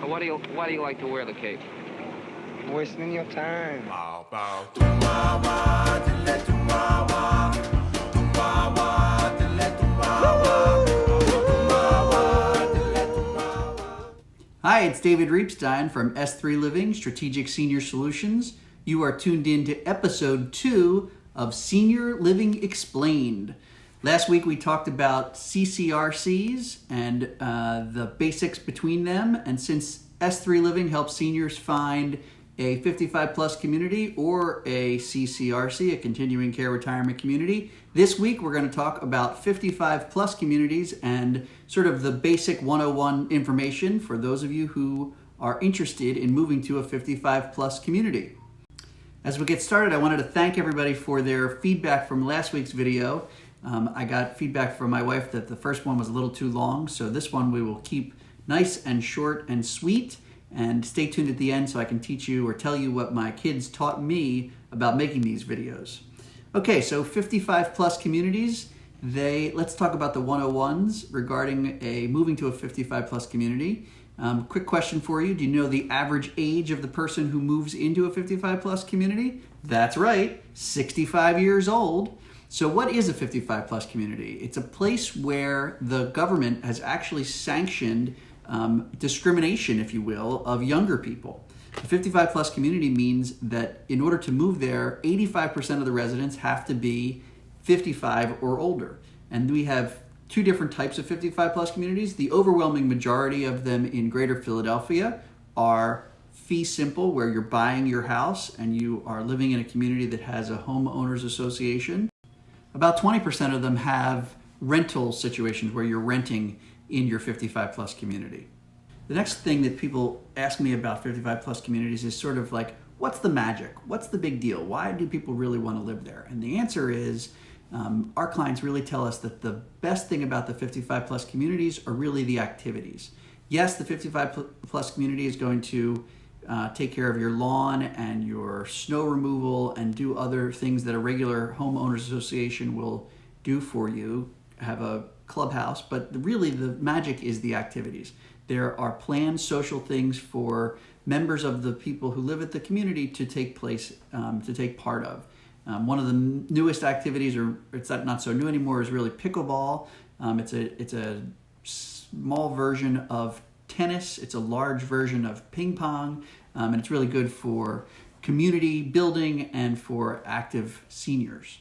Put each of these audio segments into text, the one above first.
Why do you like to wear the cape? Wasting your time. Hi, it's David Reepstein from S3 Living Strategic Senior Solutions. You are tuned in to episode 2 of Senior Living Explained. Last week we talked about CCRCs and the basics between them, and since S3 Living helps seniors find a 55 plus community or a CCRC, a continuing care retirement community, this week we're going to talk about 55 plus communities and sort of the basic 101 information for those of you who are interested in moving to a 55 plus community. As we get started, I wanted to thank everybody for their feedback from last week's video. I got feedback from my wife that the first one was a little too long, so this one we will keep nice and short and sweet. And stay tuned at the end so I can teach you or tell you what my kids taught me about making these videos. Okay, so 55 plus communities. Let's talk about the 101s regarding moving to a 55 plus community. Quick question for you. Do you know the average age of the person who moves into a 55 plus community? That's right, 65 years old. So what is a 55 plus community? It's a place where the government has actually sanctioned discrimination, if you will, of younger people. The 55 plus community means that in order to move there, 85% of the residents have to be 55 or older. And we have two different types of 55 plus communities. The overwhelming majority of them in Greater Philadelphia are fee simple, where you're buying your house and you are living in a community that has a homeowners association. About 20% of them have rental situations where you're renting in your 55 plus community. The next thing that people ask me about 55 plus communities is sort of like, what's the magic? What's the big deal? Why do people really want to live there? And the answer is, our clients really tell us that the best thing about the 55 plus communities are really the activities. Yes, the 55 plus community is going to take care of your lawn and your snow removal and do other things that a regular homeowners association will do for you, have a clubhouse, but really the magic is the activities. There are planned social things for members of the people who live at the community to take part of. One of the newest activities, or it's not so new anymore, is really pickleball. It's a small version of tennis. It's a large version of ping pong, and it's really good for community building and for active seniors.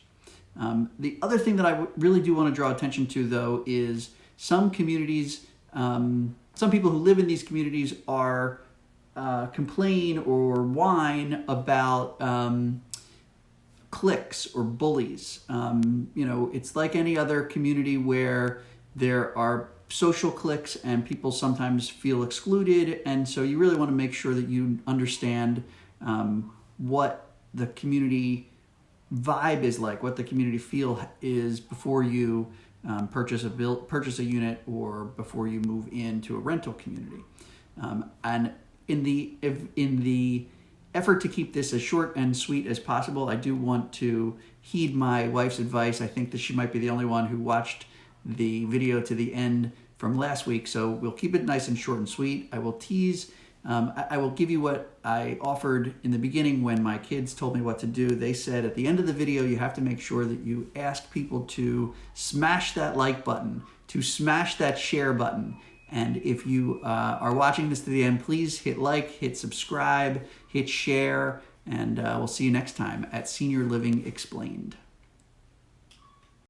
The other thing that I really do want to draw attention to, though, is some communities, some people who live in these communities are complain or whine about cliques or bullies. It's like any other community where there are social cliques and people sometimes feel excluded, and so you really want to make sure that you understand what the community vibe is like, what the community feel is before you purchase a unit or before you move into a rental community. And in the effort to keep this as short and sweet as possible, I do want to heed my wife's advice. I think that she might be the only one who watched the video to the end from last week, so we'll keep it nice and short and sweet. I will I will give you what I offered in the beginning when my kids told me what to do. They said at the end of the video, you have to make sure that you ask people to smash that like button, to smash that share button. And if you are watching this to the end, please hit like, hit subscribe, hit share, and we'll see you next time at Senior Living Explained.